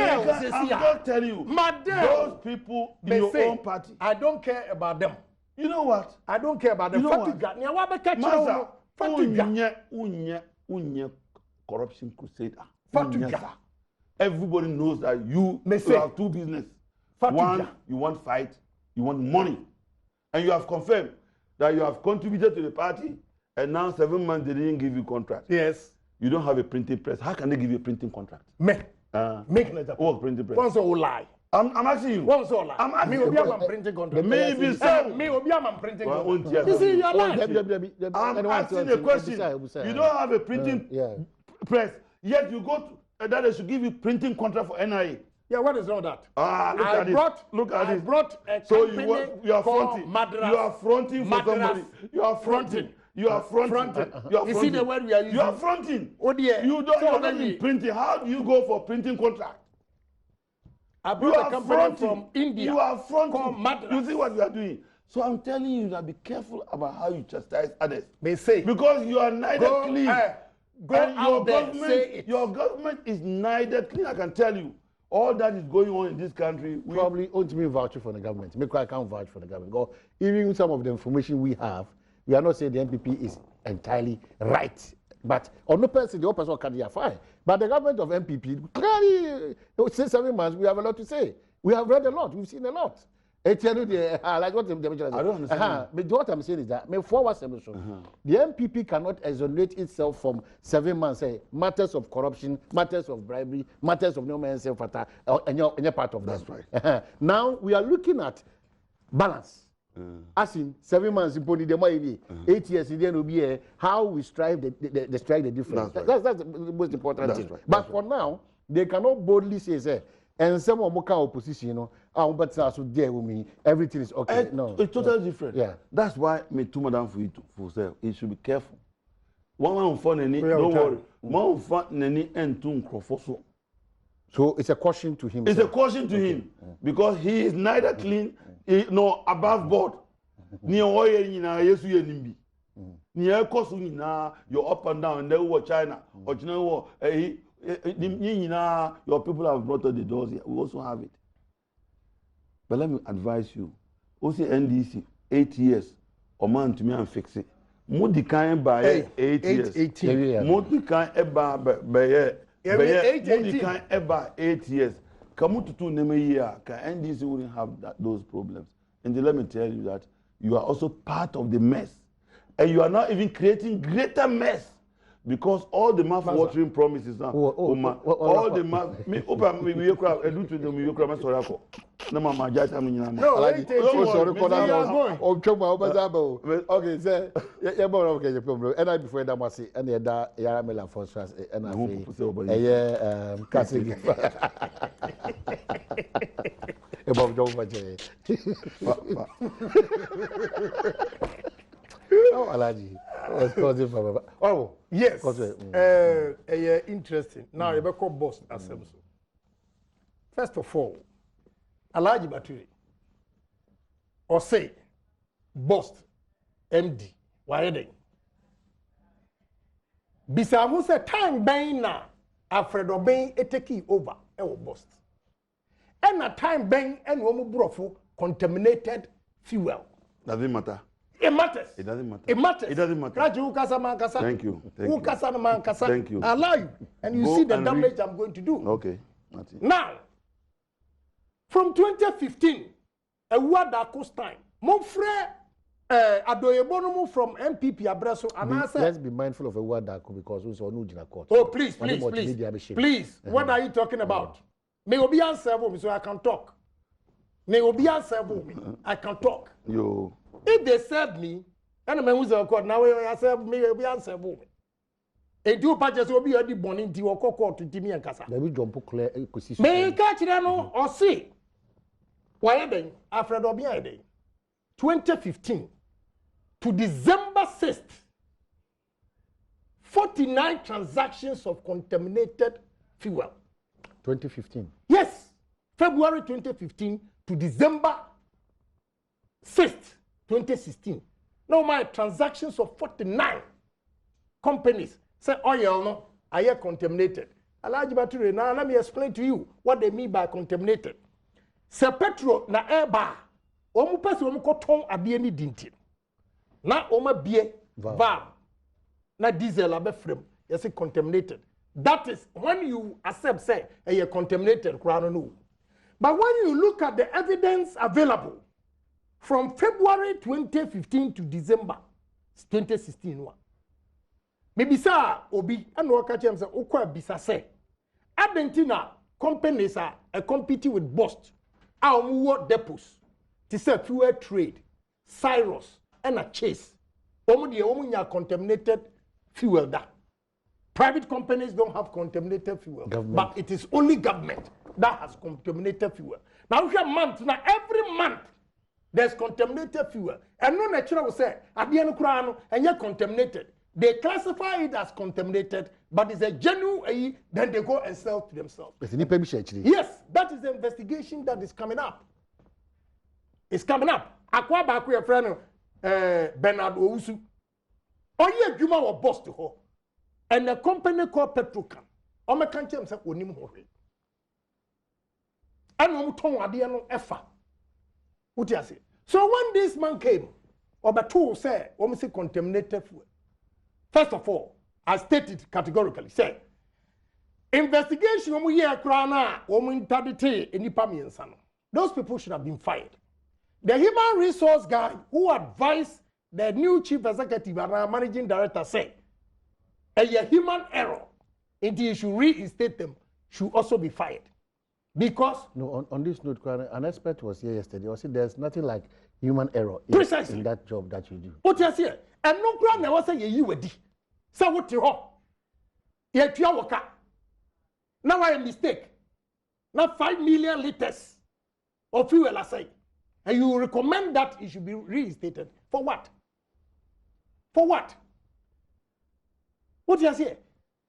just telling you. Those people in your own party. I don't care about them. You know what? I don't care about them. Fatuga. Ni wa be catch you. Fatuga. Unye corruption crusader. Fatuga. Everybody knows that you have two business. One, you want fight, you want money. And you have confirmed that you have contributed to the party, and now 7 months they didn't give you contract. Yes. You don't have a printing press. How can they give you a printing contract? Make like that. What printing press? Once all lie. I'm asking you. Once all lie. I'm asking you. Me obi am printing contract. Maybe so. Me obi am printing contract. You see, you are lying. I'm asking a question. You don't have a printing press, yet you go to that they should give you printing contract for NIA. Yeah, what is all that? Look at this. Brought a so you are fronting. Madras. You are fronting for somebody. You are fronting. You are fronting. You are fronting. You see the word we are using? You are fronting. Oh dear. You don't even printing. How do you go for printing contract? I brought a company from India. You are fronting. Called Madras. You see what you are doing? So I'm telling you that be careful about how you chastise others. They say. Because you are neither clean. Go out there, say it. Your government is neither clean, I can tell you. All that is going on in this country. Probably ultimately vouching for the government. Maybe I can't vouch for the government. Because even some of the information we have, we are not saying the NPP is entirely right. But on no person, the person can be fine. But the government of MPP clearly say 7 months. We have a lot to say. We have read a lot. We've seen a lot. Like what I don't understand. But what I'm saying is that the MPP cannot exonerate itself from 7 months. Matters of corruption, matters of bribery, matters of no man's self-attack, and you're part of that. That's right. Now we are looking at balance. As in 7 months, 8 years, it will be how we strike the difference. That's the most important thing. Right. But for now, they cannot boldly say, and some of the opposition, but everything is okay. No, it's totally different. Yeah, that's why me too, madam, for you to say you should be careful. One fun any, don't worry. One fun any and two crofo. So it's a caution to him. It's a caution to him because he is neither clean nor above board. Ni oye ni na Yesu ye nimbi. Ni ekosu ni na you're up and down. They were China or China war. Your people have brought to the doors here. We also have it. But let me advise you. Also NDC 8 years. Or man to me and fix it. Mudi kan by 8 years. 18. Mudi kan eba by Mudi kan eba 8 years. Kamututu neme year. Can NDC wouldn't have those problems. And then let me tell you that you are also part of the mess, and you are not even creating greater mess. Because all the mouth-watering promises now, all the mouth, me open me do to them you cry sorry for. No mama just am nyina. No, sorry okay, say yeah boy okay you problem. And I before that was and that yara mela for stress and I kasi about don't watch it. Oh, Alaji. Oh, yes. Interesting. Now, you call BOST assembly. First of all, Alaji Baturi, or say, BOST, MD, why they? Bisamu say time bang na, Alfred Obey eteki over, BOST. And a time bang and woman brofu contaminated fuel. Doesn't matter. It matters. It doesn't matter. It matters. It doesn't matter. Thank you. Thank you. I allow you. And you see the damage I'm going to do. Okay. Now, from 2015, a word that cost time. Mon frère, Adoyebono from MPP Abreso, and I said, let's be mindful of a word that could because we saw no court. Oh, please. Please, what are you talking about? May we be answer me so I can talk. May we be answer me. I can talk. Yo. If they serve me, and a man who's a court now, I serve me, will be answerable. A two patches will be already born into a court to Timmy and Casa. Let me jump clear. May catch it or see. Why then, after Dobia Day, 2015 to December 6th, 49 transactions of contaminated fuel. 2015? Yes, February 2015 to December 6th. 2016. Now my transactions of 49 companies say oil no are contaminated. Alaji Baturi, now let me explain to you what they mean by contaminated. Se petrol na air bar, omu pesi omu koton abie ni dinti. Na oma bie valve. Na diesel abe frame, you say contaminated. That is when you accept say you're contaminated, no. But when you look at the evidence available from February 2015 to December 2016, maybe sir obi and no catch him say okwa bisa say Argentina companies are competing with BOST our depots to say fuel trade Cyrus and a Chase omu contaminated fuel that private companies don't have contaminated fuel but it is only government that has contaminated fuel. Now we have month now every month there's contaminated fuel. And no natural will say, at the end of the and you're contaminated. They classify it as contaminated, but it's a genuine, then they go and sell to themselves. Yes, that is the investigation that is coming up. It's coming up. Akwa baku your friend Bernard Ousu. Oye Juma was boss to her. And a company called Petrocam. Ome kanche mse onim hore. And omuton adiano efa. What you say? So when this man came, Oba two say, say contaminated fuel. First of all, I stated categorically, say, investigation omu ye krana omu interdite enipa miensa no. Those people should have been fired. The human resource guy who advised the new chief executive and managing director said, a human error, and he should reinstate them, should also be fired. Because no, on this note, an expert was here yesterday. He said there's nothing like human error in that job that you do. What you say? And no ground never say you were di. So what you ho? You waka. Now I mistake. Now 5 million liters of fuel I say. And you recommend that it should be reinstated. For what? For what? What you say?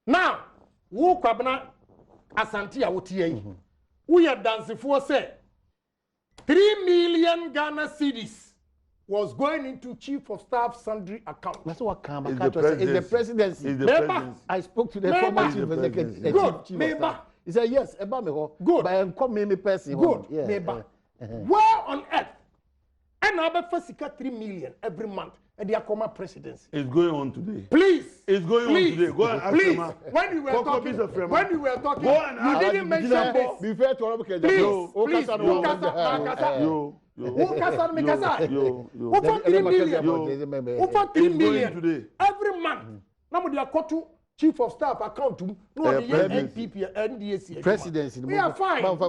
Now, who kwabna asanti ya wotie. We are dancing for say 3 million Ghana cedis was going into chief of staff sundry account. That's what Kambakato said. It's the presidency. I spoke to the former chief executive. Good. He said, yes, good. But I'm coming person. Good. Yeah. Where on earth? And I bet 3 million every month. And they are common presidency. It's going on today. Please. It's going on today. Go and ask please. them. When you were talking, go and you didn't mention this. Be fair to all please. Over 3 million. Over 3 million today. Every month. Now they are called to chief of staff account to NPP NDAC. Presidency. We are fine. But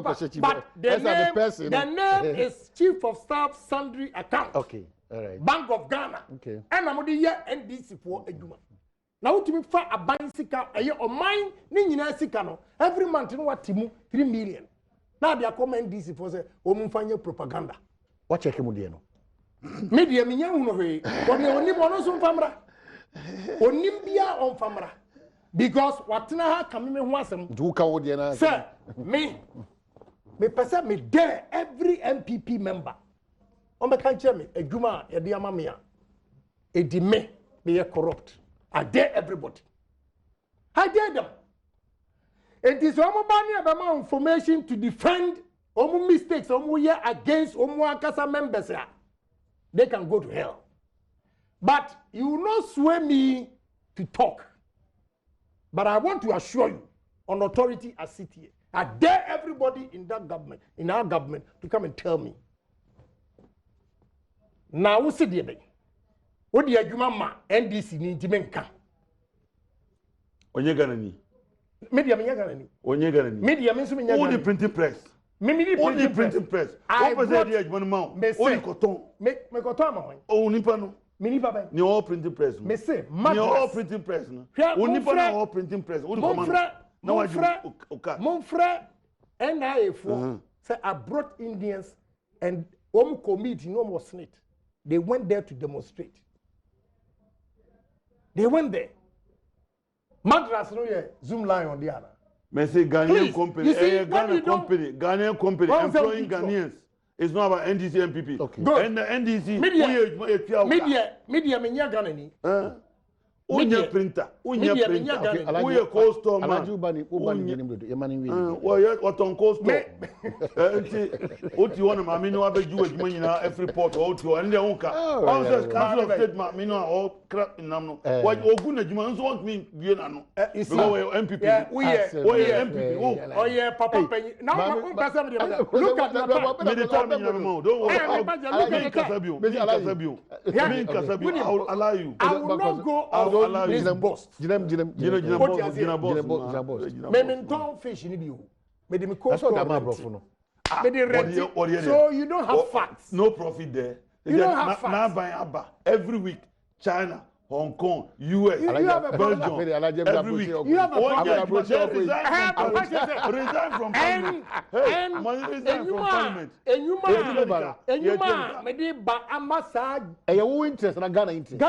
the name is chief of staff sundry account. Okay. All right. Bank of Ghana. Okay. And I'm going to NDC for a juma. Now to me for a bank sika or mine ni sika no every month you know what 3 million. Now they are coming NDC for say omufanye propaganda. What check mu no? Media me nya hu he. Oni bono so famra. Onim bia on famra. Because what na ha kam me hu asem. Do ka wo de na. Sir, me person me there every MPP member. On the country, a Juma, a Diamamia, a Dime, they are corrupt. I dare everybody. I dare them. It is Omobani information to defend Omu mistakes, Omu against Omu Akasa members. They can go to hell. But you will not sway me to talk. But I want to assure you, on authority as city, I dare everybody in that government, in our government, to come and tell me. Now we see the what the adwuma ma NDC ni ntimenka onye Ghana ni media me Ghana ni onye Ghana ni media me so me Ghana ni printing press me printing press I was the adwuma ma o koton me koton ma hon o nipa no me nipa ba ni all printing press me say ni all printing press no o nipa na all printing press o mon frère NIA for say I brought Indians and committee no more snitch. They went there to demonstrate. They went there. Madras no yeah, Zoom line on the other. Me say Ghanaian company, Ghanaian company employing Ghanaians. It's not about NDC MPP. Okay. Good. And the NDC media me nya Ghana ni. Unya printer, unya cold store man. What on cold store? What you want, I mean, no other Jewish money now, every port, and the Unka. Council of State, Mino, all crap in Namno. What Oguna Jumans want me, Vienna, MPP. We are MPP. Oh, yeah, Papa. Now, look at the I'll allow you. I will not go out. BOST. Fish in you. So you don't have facts. No profit there. You don't have facts. Now buying Abba every week. China, Hong Kong, US, Belgium. Every week. You have a problem. Resign from parliament. And you interest. Ghana interest.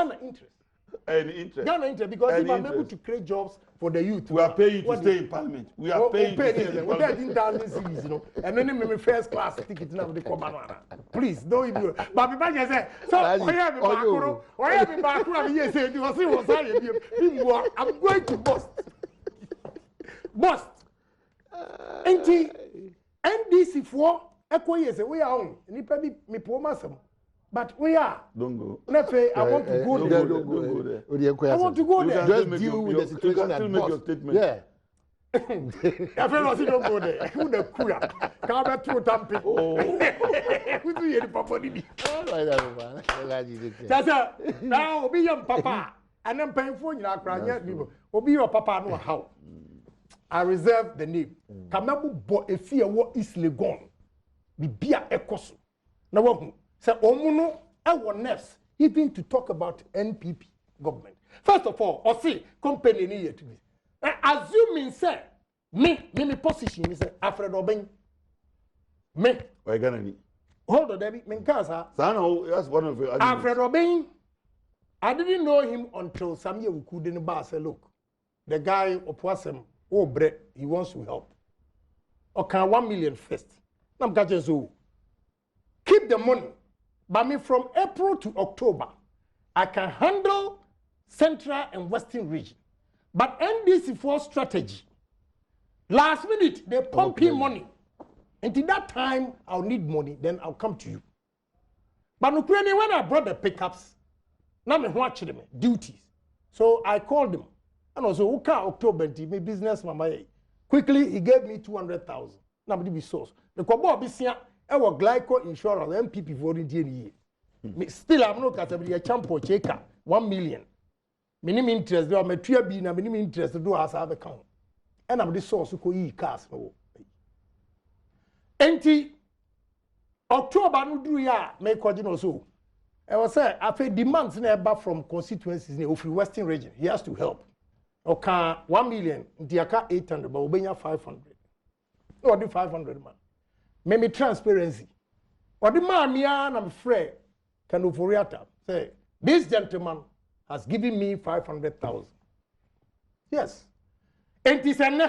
Any interest. Ghana interest because if I'm able to create jobs for the youth. We are paying to stay in parliament. We are paying to stay in parliament. Series, you know. And then me first class ticket now they come on. Please don't even. But people just say so. Why have me back? Yes, I'm going to BOST. BOST. NDC for. Eko yes, we are on. Nipa bi me po masem. But we are. Don't go. Nefe, I want to go there. Don't go there. I want to go there. Just deal with the situation. You can still make your statement. Yeah. I feel like don't go there. Who the kura? Can't be too tamping. Oh, who do you papa? That's it. Now, be your papa. And then paying for you, people. Obi your papa know how. I reserve the name. Kamabu bo efia wo is legon. Bibia ekoso. Na wo say omuno e wo nerves even to talk about NPP government. First of all, or see company ni here to be. Assuming say me position is Alfred Obeng. Me. Why gonna ni? Hold on, Debbie. Menkasa. Sana, that's one of your Alfred Obeng. I didn't know him until some year we couldn't buy. Say, look, the guy opposum, oh bread, he wants to help. Okay, 1 million first. I'm catching so. Keep the money. But me from April to October, I can handle Central and Western region. But NDC4 strategy, last minute, they pump in money. Until that time, I'll need money, then I'll come to you. But when I brought the pickups, now me watch them duties. So I called him. And also, okay, October, my business, mama. Quickly, he gave me 200,000. Now me be source. The Kobo Bisia, our glyco insurance, MPP for the year. Still, I'm not going to be a champion checker, 1 million. Minimum interest, there are material being a minimum interest to do as I have account. And I'm the source who could eat cars. Enti October no do ya make coordinate so. I was say after demands never from constituencies of the Western region. He has to help. Okay, 1 million, Diaka 800, but Obenya 500. No, the 500 man. Maybe transparency. Or the man me and I'm afraid can oforiata say this gentleman has given me 500,000. Yes. And this and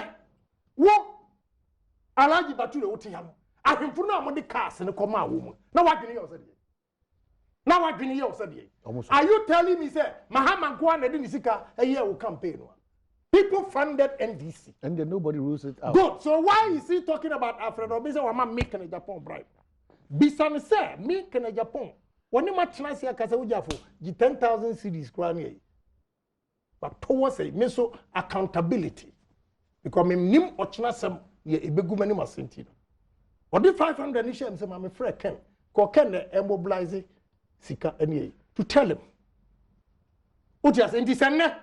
what Alaji Batule Otiam. I can put now the cars and the coma woman. Now what can you say? Now what can you say? Are you telling me, sir, Mahama Kwan and Nisika a year will campaign? People funded NDC. And then nobody rules it out. Good. So why is he talking about Alfred Obisa or I'm making a Japan bribe? Bisan say, making a Japan. When you match Nasia Kasawujafo, the 10,000 cities crying. But towards a meso accountability. Because me nim ochnasem ye ibegumani masentino. Or the 500 nishem say my friend Ken. Ko Ken mobilize sika any to tell him. Ujas in December,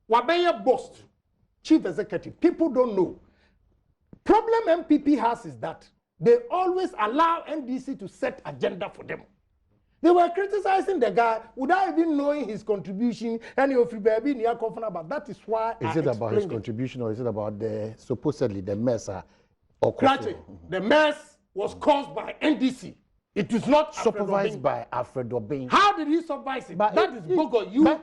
Wabaya BOST, chief executive. People don't know. Problem MPP has is that they always allow NDC to set agenda for them. They were criticizing the guy without even knowing his contribution and if baby near confident about that is why. Is it about his contribution or is it about the supposedly the mess or the mess was caused by NDC. It is not supervised by Alfred Obeng. How did he supervise it? But that is Bogo. You it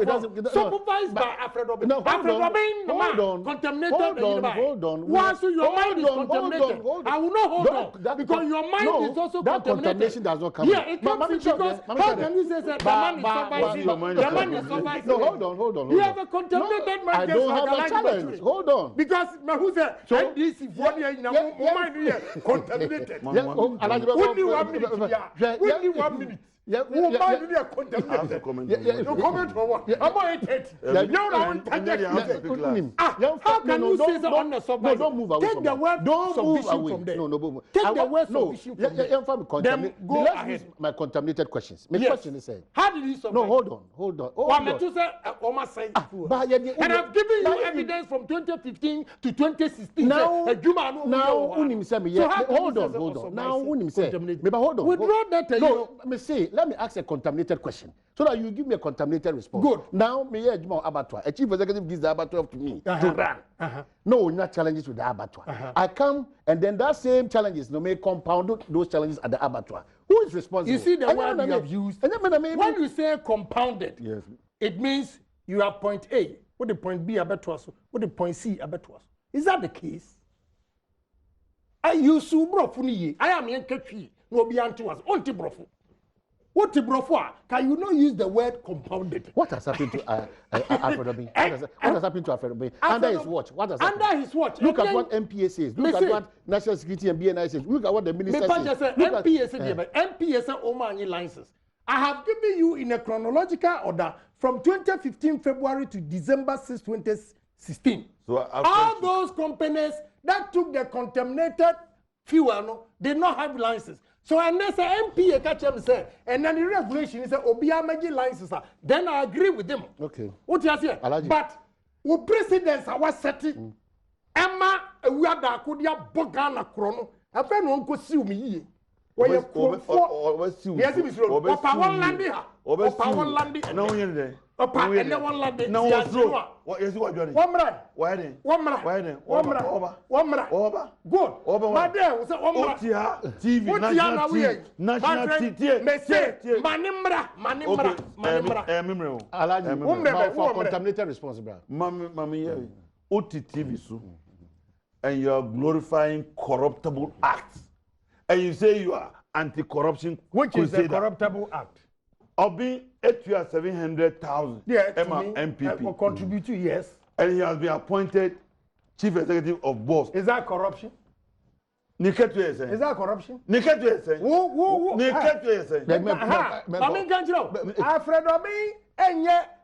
doesn't. Supervised by Alfred Obeng. No, Alfred Obeng, contaminated. Hold on. Once your mind is contaminated, I will not hold on because your mind is also that contaminated. Contamination does not come. Yeah, it comes because how can you say that the man is supervising? The man is supervising. No, hold on. You have a contaminated man. I don't have a challenge. Hold on. Because who said NDC 1 year mind here contaminated. Only 1 minute. Only 1 minute. Who mind here contaminated? No comment for what? I'm not it. How can you say that on the subway? No, don't move away. Take the word submission from there. No. Take the word submission from there. Then go ahead. My contaminated questions. My question is saying. How did he survive? No, hold on. And I've given you evidence from 2015 to 2016. Now, so hold on. Now, hold on. Withdraw that. No, let me ask a contaminated question so that you give me a contaminated response. Good. Now, me abattoir. A chief executive gives the abattoir to me to run. No, not challenges with the abattoir. I come and then that same challenges may compound those challenges at the abattoir. Who is responsible? You see the word you have used. When you say compounded, yes, it means you have point A, with the point B abattoirs, with the point C abattoirs. Is that the case? I use brofu. I am in Ketri, no be anti was onti brofu. What can you not use the word compounded? What has happened to Alfred Obi? What has happened to Alfred Obi? Under his watch, what has happened? Under his watch. Look at what MPA says. Look at what National Security and BNI says. Look at what the minister says. MPA says Omani licenses. I have given you in a chronological order from 2015 February to December 6, 2016. So all those companies that took the contaminated fuel did not have license. So unless an MPA catch them say, and then the regulation is Obia Magi license, then I agree with them. Okay. What you say? But the presidents are setting Emma we are the Kudia Bogana Chrono. I found one could sue me. Where you yes, Miss Road. Power landing. Power landing. No, you're there. And then one landing. No, what is what you're doing? Why then? Good. My dear, was TV, national TV. Manimra. For contaminated responsible. Mammy, TV so. And you are glorifying corruptible acts. And you say you are anti-corruption. Which is a corruptible act? Obi, 700,000 MPP. Will contribute to, yes. And he has been appointed chief executive of BOST. Is that corruption? Is that corruption? Alfred Obi, and yet.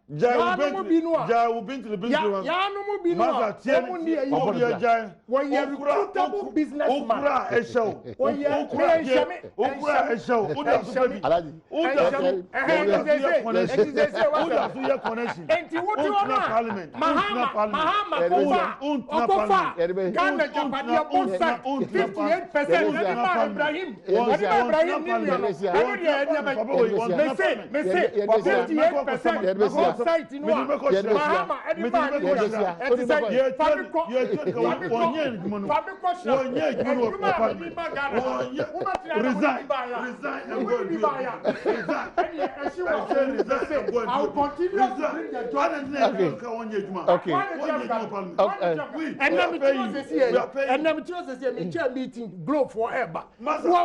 Society no Mahama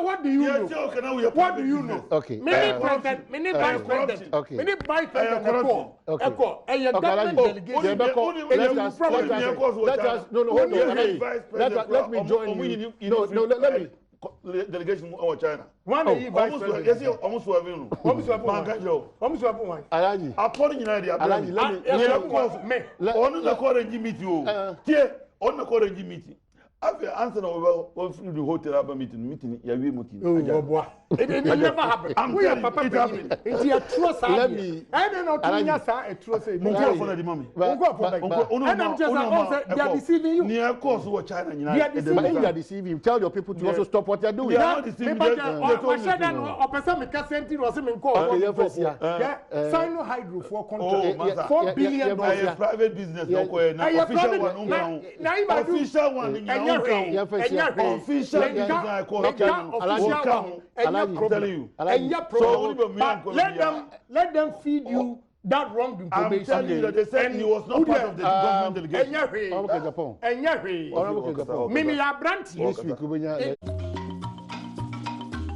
what do you know? What do you know? Okay. Many vice president. Okay. Many vice president. Okay. And your government delegation. Let me join you. No, let me. Delegation of China. One vice president. Almost Alaji. According to Alaji, let me meeting. After answering over the hotel meeting, it never happened. We are Papa. It's a trust. Let me. I don't know. I trust. And I'm just they are deceiving you. Near course, what China. They are deceiving. Tell your people to also stop what they are doing. Sign no hydro for contract. $4 billion. Private business. Official one. Official let them feed you that wrong information. I'm telling you that they said he was not part of the government delegation. Mimi ya branti.